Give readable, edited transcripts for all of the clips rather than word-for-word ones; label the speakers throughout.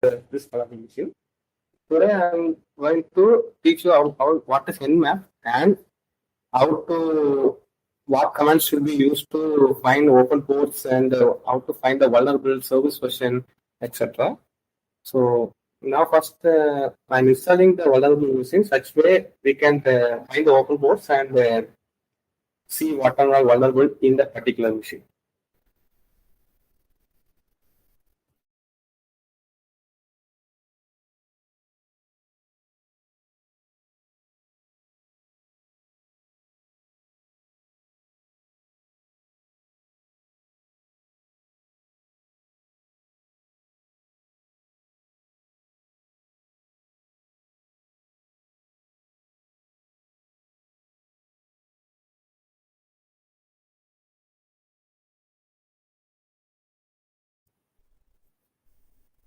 Speaker 1: this programming machine. Today I'm going to teach you how what is Nmap and how to what commands should be used to find open ports and how to find the vulnerable service version, etc. So now first I'm installing the vulnerable machine such way we can find the open ports and see what are all vulnerable in that particular machine.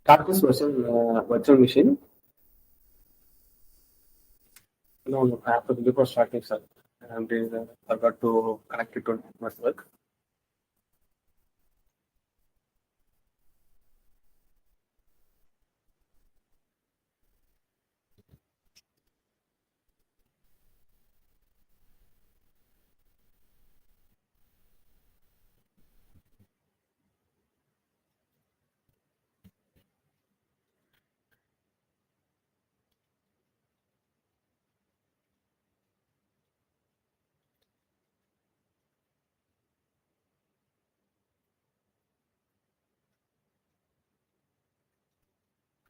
Speaker 1: Start this virtual machine. No, no, I have to before starting, sir. And I forgot to connect it to network.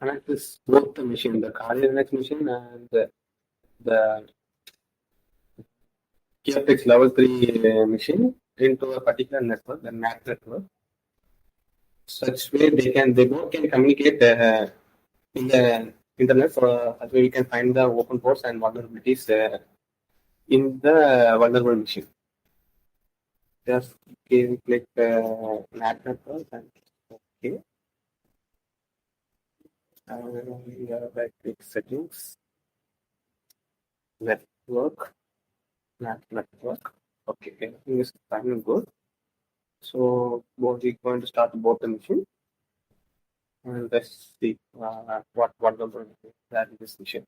Speaker 1: Connect this both the machine, the cardiac machine and the KFX level 3 machine into a particular network, the NAT network. Such way they both can communicate in the internet. So that way we can find the open ports and vulnerabilities in the vulnerable machine. Just click NAT network and okay. We have click settings, network, NAT network. Okay, everything is fine and good. So both we're going to start both the machine and let's see what number that is this machine.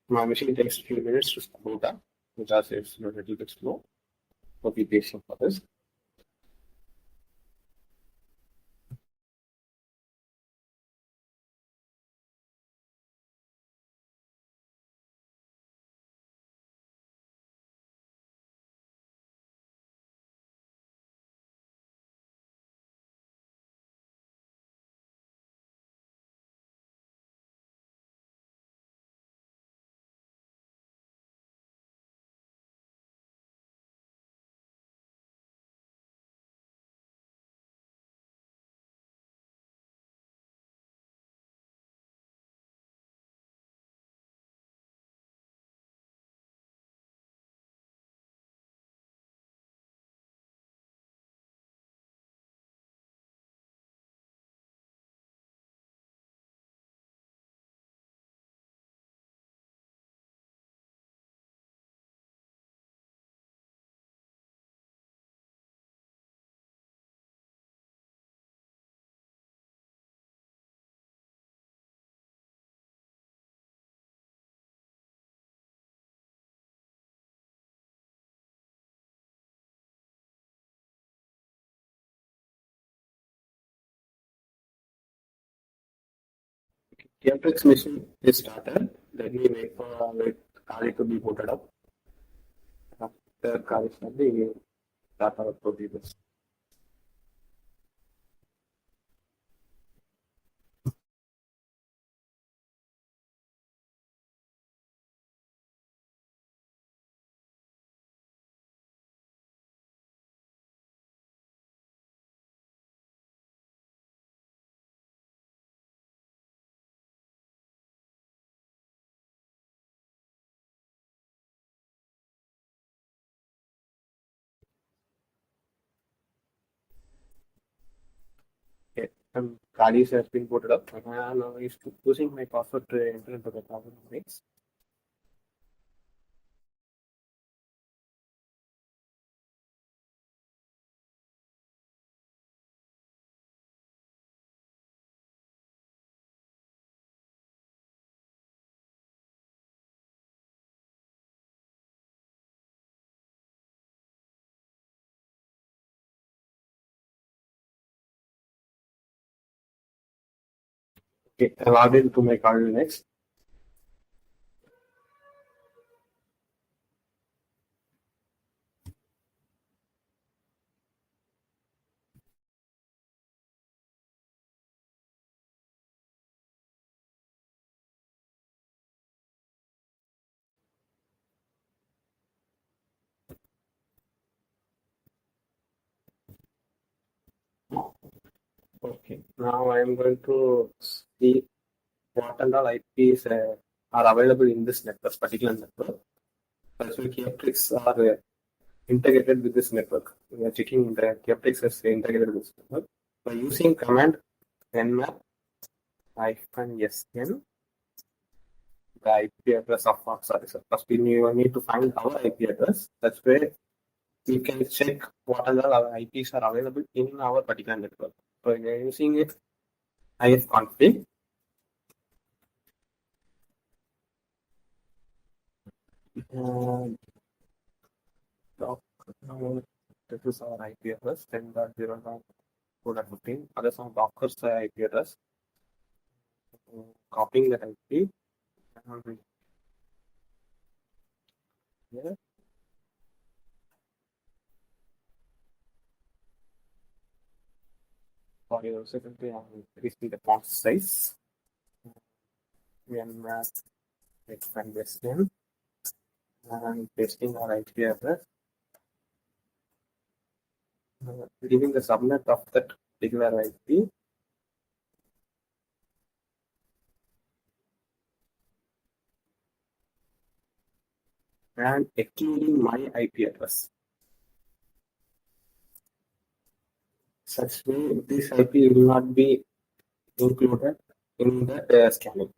Speaker 1: My machine takes a few minutes to boot up because it's a little bit slow. So be patient for this. TFX machine is started. Let me wait Kali to be booted up. After Kali is ready, we start our procedures. Okay, Kali has been booted up. Now he's using my password to enter into the power base. Okay, I logged into my card next. Okay, now I am going to see what and all IPs are available in this network, particular network. Virtual key optics are integrated with this network. We are checking the key optics is integrated with this network by using command nmap -sn the IP address of our service. First, we need to find our IP address. That's where we can check what other our IPs are available in our particular network. So we are using it ifconfig. This is our IP address 10.0.4.15. Others on Docker's IP address. Copying that IP. Here. For your secondary, I'm increasing the font size. Nmap expand this name and pasting our IP address. Giving the subnet of that particular IP. And excluding my IP address. Such way, this IP will not be included in the scanning.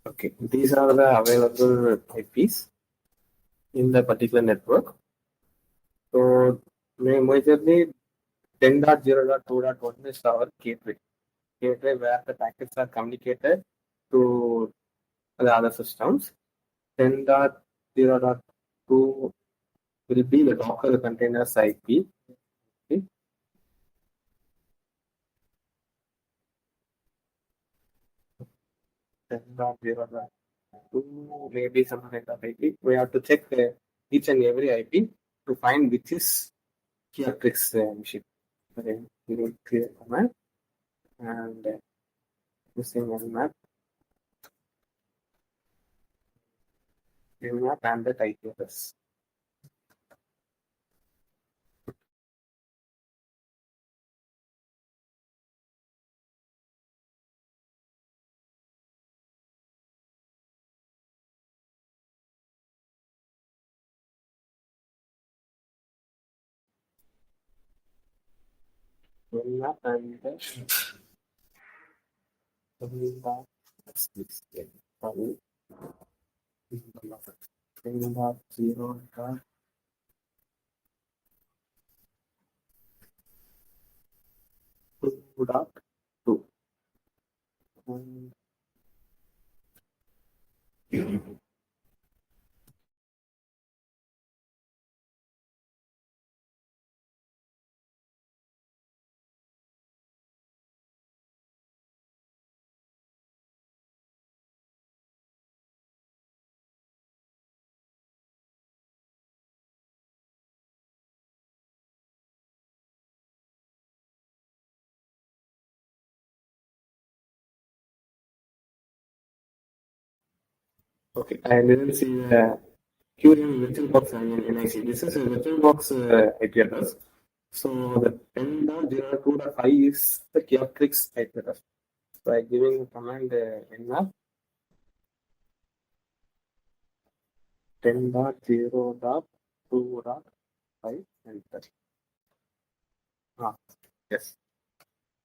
Speaker 1: Okay, these are the available IPs in the particular network. So, majorly 10.0.2.1 is our gateway. Gateway where the packets are communicated to the other systems. 10.0.2 will be the Docker containers IP. Okay. 10.0.2 maybe some kind of IP. We have to check each and every IP to find which is Keytrix machine. Okay, we will create a command and using nmap and the IP address. Nmap and the nmap. Let's see. 10.0.2.2. Okay, I didn't see the Qrim virtual box in NIC. This is a virtual box IP address. So the 10.0.2.5 is the Keytrix IP address. By giving command nmap 10.0.2.5 enter. Yes.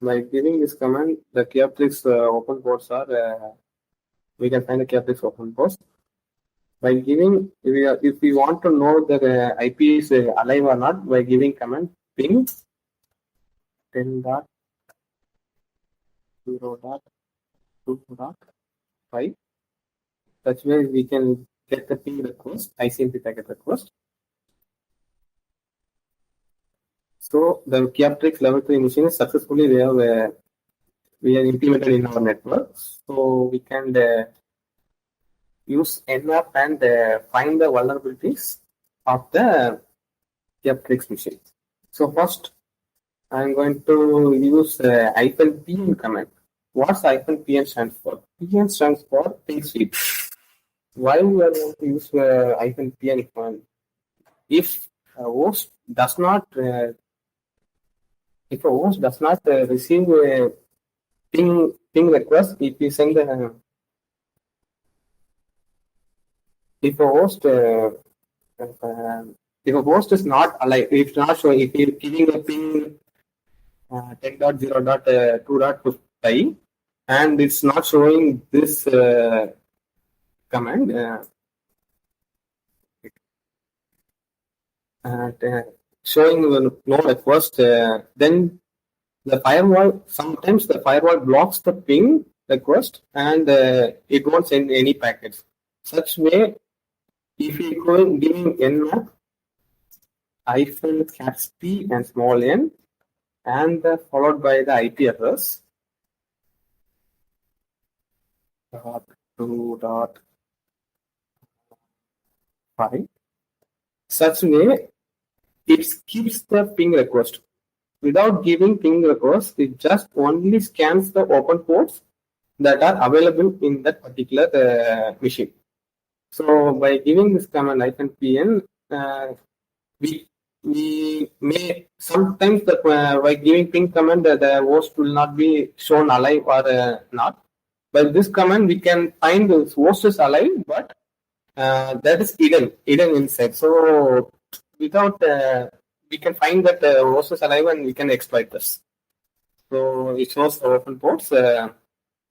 Speaker 1: By giving this command, the Keytrix open ports are we can find the Keytrix open ports. By giving, if we want to know that IP is alive or not, by giving command ping 10.0.2.5. Such way we can get the ping request, ICMP packet request. So the Captrix level 3 machine is successfully we are implemented in our network. So we can use Nmap and find the vulnerabilities of the Captrix machine. So first, I'm going to use -pn command. What's -pn stands for? Pn stands for ping speed. Why we are going to use -pn command? If a host does not receive a ping request, if you send if a host uh, if a host is not alive, if not showing, if you're giving a ping 10.0.2.5 and it's not showing this command showing no request, then the firewall, sometimes the firewall blocks the ping request and it won't send any packets. Such way, if you go giving nmap -p and small n and followed by the IP address .2.5, such way it skips the ping request. Without giving ping request, it just only scans the open ports that are available in that particular machine. So by giving this command -pn, we may sometimes by giving ping command the host will not be shown alive or not. By this command, we can find the host is alive, but that is hidden inside. So without we can find that host is alive and we can exploit this. So it shows the open ports.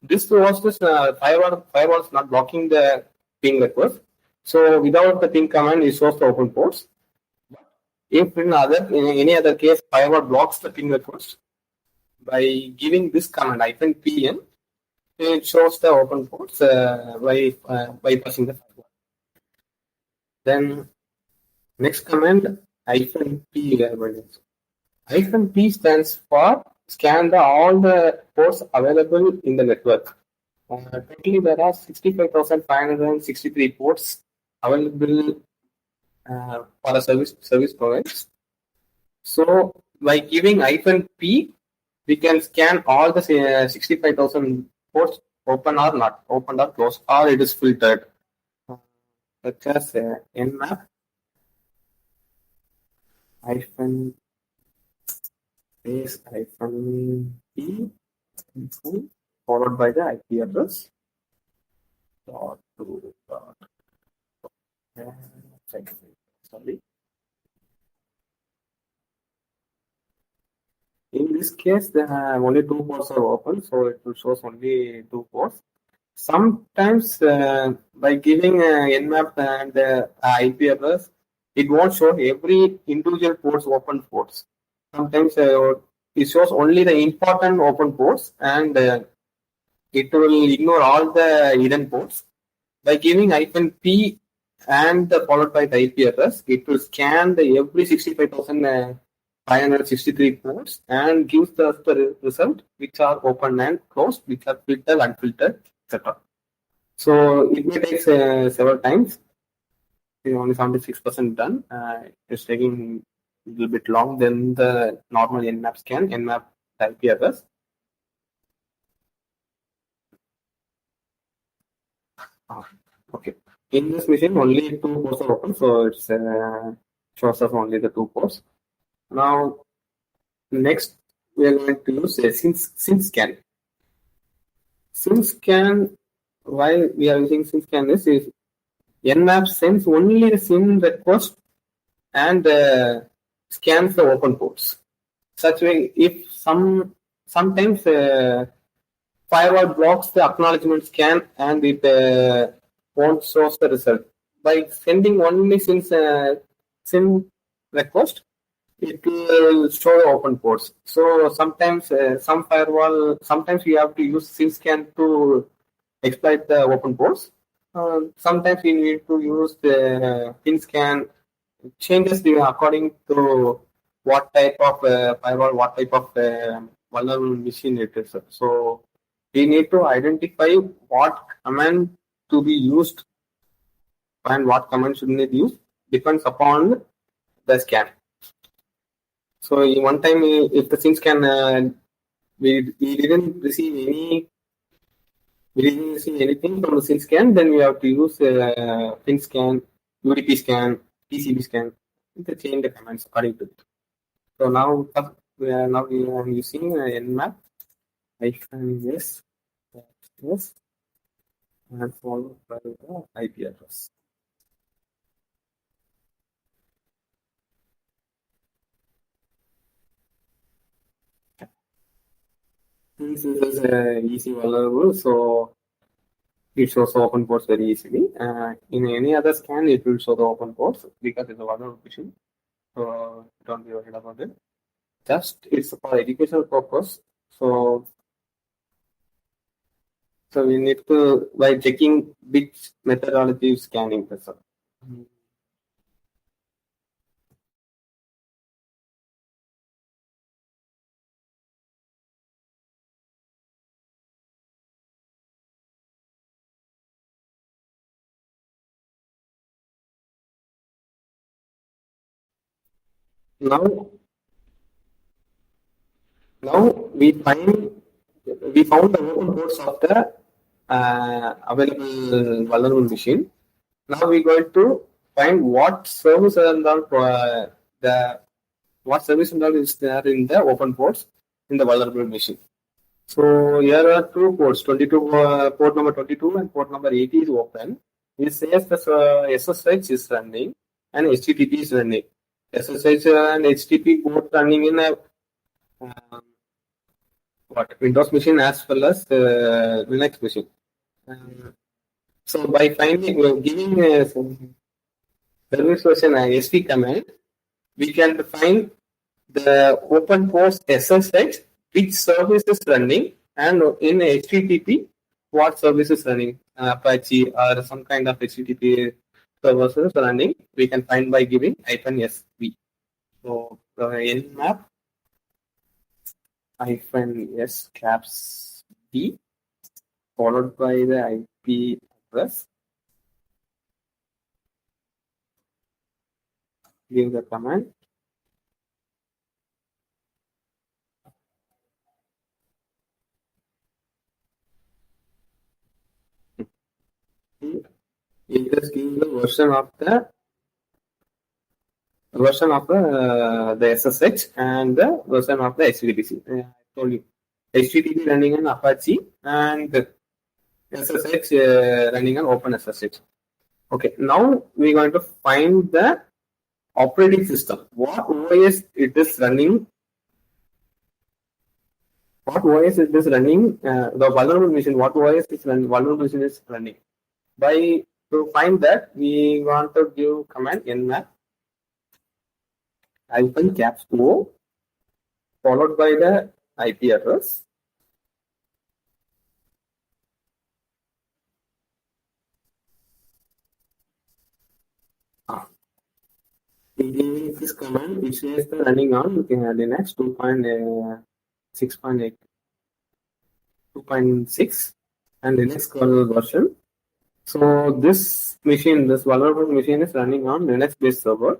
Speaker 1: This host is firewall is not blocking the ping request. So without the ping command, it shows the open ports. If in any other case, firewall blocks the ping request, by giving this command -pn, it shows the open ports by bypassing the firewall. Then next command -p. -p stands for scan all the ports available in the network. Currently, there are 65,563 ports available for a service providers. So by giving -p, we can scan all the 65,000 ports, open or not, open or closed, or it is filtered. Such as nmap -space -p followed by the IP address .2. Sorry. In this case, only 2 ports are open, so it will show only 2 ports. Sometimes by giving nmap and IP address, it won't show every individual ports open ports. Sometimes it shows only the important open ports and it will ignore all the hidden ports. By giving -p and followed by the IP address, it will scan the every 65,563 ports and gives the result which are open and closed, which are filtered, unfiltered, etc. So it may take several times. It's only 76% done. It's taking a little bit long than the normal Nmap scan, Nmap IP address. Okay. In this machine, only 2 ports are open, so it shows us only the 2 ports. Now, next we are going to use a SYNSCAN. SYNSCAN, why we are using SYNSCAN is Nmap sends only the SYN request and scans the open ports. Such way, if sometimes firewall blocks the acknowledgement scan and it won't show the result. By sending only SYN request, it will show the open ports. So sometimes sometimes we have to use SYNSCAN to exploit the open ports. Sometimes we need to use the SYNSCAN, changes according to what type of firewall, what type of vulnerable machine it is. So we need to identify what command to be used and what command should not use depends upon the scan. So in one time, if the things can, we didn't receive anything from the SIN scan, then we have to use PIN scan, UDP scan, TCP scan, to change the commands according to it. So now we are using Nmap -yes, yes, and followed by the IP address. This is easy vulnerable, so it shows the open ports very easily. In any other scan, it will show the open ports because it's a vulnerable machine. So don't be worried about it. Just it's for educational purpose. So we need to by checking which methodology is scanning the server. Now we found the open ports of the available vulnerable machine. Now we're going to find what service what service is there in the open ports in the vulnerable machine. So here are two ports, 22 port number 22 and port number 80 is open. It says the SSH is running and HTTP is running. SSH and HTTP both running in a Windows machine as well as Linux machine. So by giving service version SD command, we can define the open ports SSH, which service is running, and in HTTP, what service is running, Apache or some kind of HTTP services running, we can find by giving -sv. So nmap -s caps b followed by the IP address. Give the command. It just gives the version of the SSH and the version of the HTTP. I told you HTTP running on Apache and SSH running on OpenSSH. Okay, now we're going to find the operating system. What OS it is running? What OS it is running? The vulnerable machine. What OS is running? Vulnerable machine is running. To find that, we want to give command nmap -caps O followed by the IP address. Giving this command, it says the running on Linux 2.6.8, 2.6 and Linux kernel version. So this vulnerable machine is running on Linux-based server.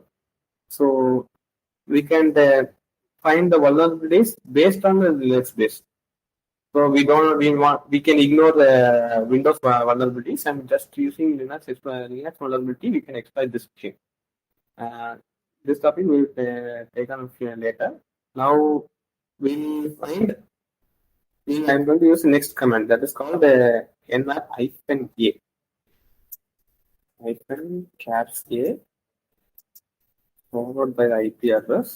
Speaker 1: So we can find the vulnerabilities based on the Linux-based. So we can ignore the Windows vulnerabilities and just using Linux vulnerability, we can exploit this machine. This topic will take on later. Now I'm going to use the next command that is called nmap -a -caps A followed by the IP address.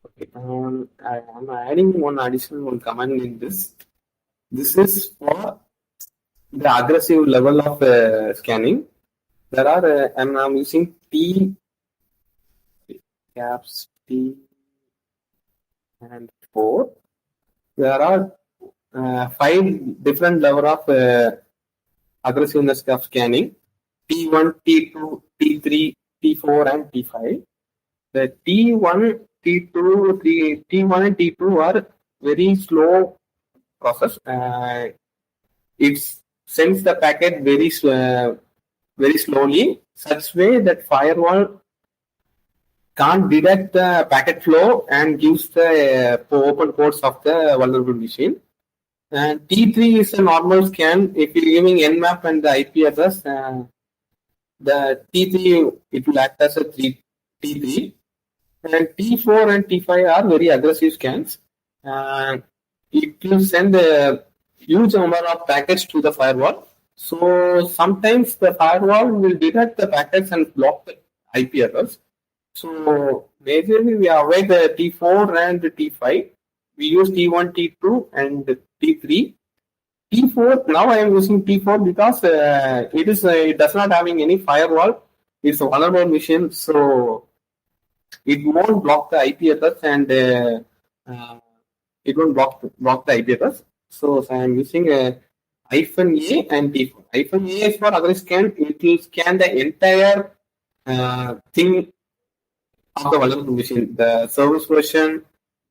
Speaker 1: Okay, I'm adding one additional command in this. This is for the aggressive level of scanning. there are, I'm using T caps T and 4. There are 5 different level of aggressiveness of scanning: T1, T2, T3, T4, and T5. The T1, T2, T1 and T2 are very slow process. It sends the packet very slowly, such way that firewall can't detect the packet flow and gives the open ports of the vulnerable machine. And T3 is a normal scan. If you're giving Nmap and the IP address, the T3 it will act as a T3. And T4 and T5 are very aggressive scans. It will send a huge number of packets to the firewall. So sometimes the firewall will detect the packets and block the IP address. So majorly we avoid the T4 and the T5. We use T1, T2, and T3. T4 now I am using T4 because it does not having any firewall. It's a vulnerable machine, so it won't block the IP address and it won't block the IP address. So I am using -A and T4. -A is for aggressive scan. It will scan the entire thing of the vulnerable machine, the service version,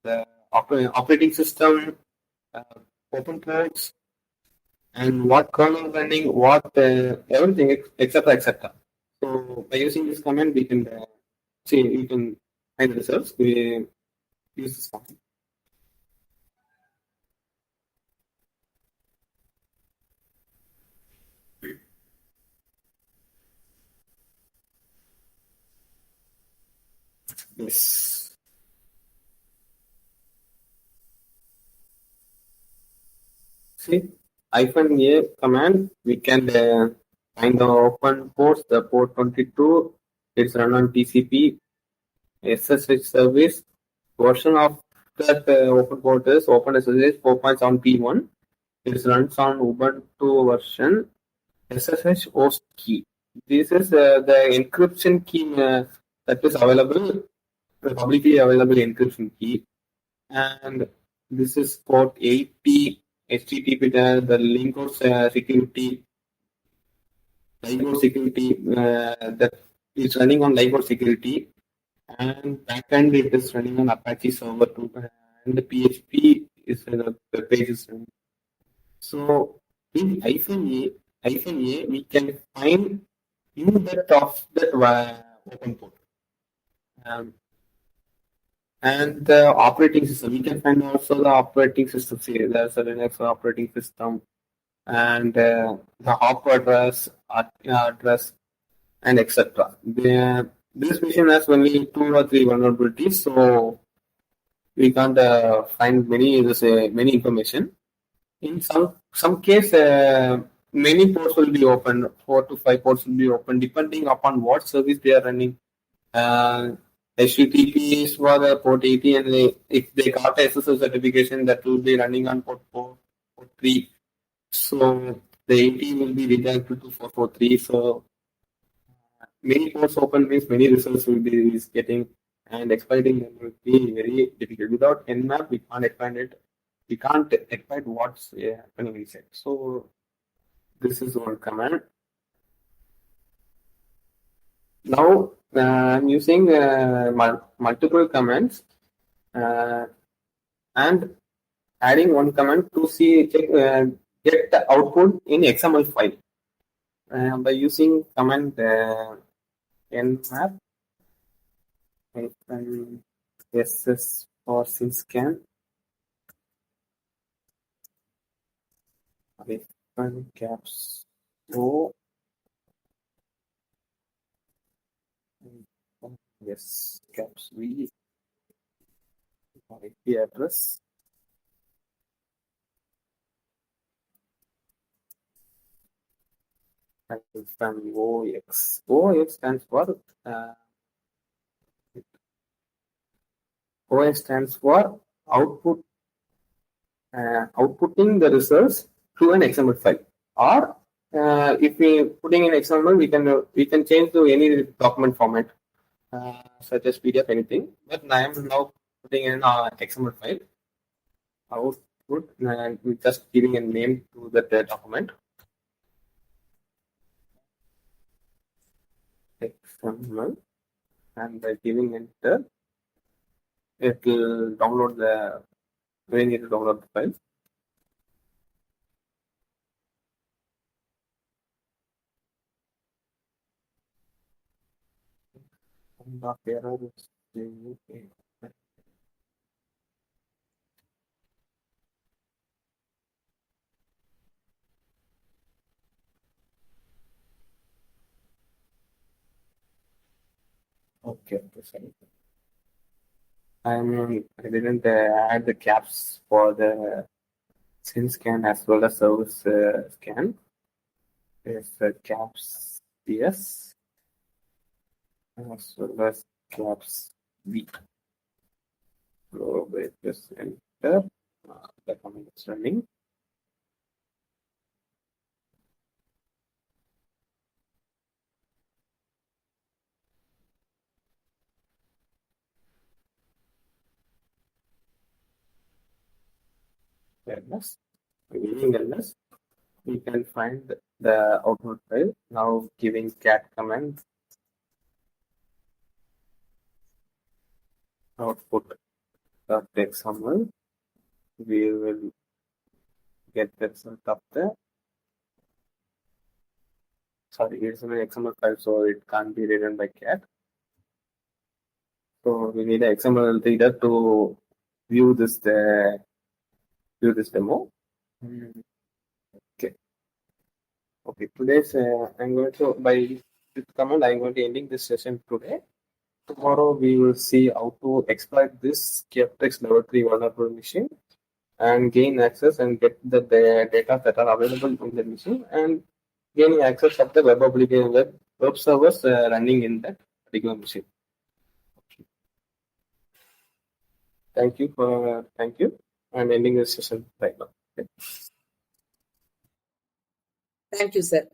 Speaker 1: the operating system, open ports, and what kernel running, what everything, etc., etc. So by using this command, we can we can find the results. We use this command. Yes. See, -A command, we can find the open ports, the port 22, it's run on TCP, SSH service, version of that open port is OpenSSH 4.7p1. It runs on Ubuntu version, SSH host key. This is the encryption key that is available, the publicly available encryption key. And this is port 80, HTTP, the link of security, LIGO security, that is running on LIGO security. And backend it is running on Apache server 2, and the PHP is the page is running. So in -A, we can find in that of that open port. And the operating system, we can find also the operating system. See, there's a Linux operating system, and the hop address, and etc. This machine has only 2 or 3 vulnerabilities, so we can't find many information. In some case, many ports will be open. 4 to 5 ports will be open, depending upon what service they are running. HTTP is for the port 80, and if they got SSL certification, that will be running on port 4, port 3. So the 80 will be redirected to 443. So many ports open means many results will be getting, and exploiting them will be very difficult. Without Nmap, we can't expand it. We can't exploit what's happening inside. So this is one command. Now I'm using multiple commands and adding one command to get the output in XML file by using command nmap ss for scan caps o yes caps v IP address and OX. OX stands for OX stands for outputting the results to an XML file, or If we putting in XML, we can change to any document format, such as PDF, anything. But I am now putting in XML file output, and we just giving a name to that document. XML, and by giving enter, it will download the. We need to download the file. Okay, sorry. I didn't add the caps for the SIN scan as well as service scan. There's the caps yes, as well as caps B. So we just enter. The command is running. ls. Using ls, we can find the output file. Now giving cat command output XML, we will get the result of the. Sorry, it's an XML file, so it can't be written by cat. So we need an XML reader to view this demo. Okay. Okay. Today's I'm going to by this command I'm going to ending this session today. Tomorrow we will see how to exploit this KFTX level 3 vulnerable machine and gain access and get the data that are available in the machine and gaining access of the web servers running in that particular machine. Thank you. I'm ending this session right now. Okay.
Speaker 2: Thank you, sir.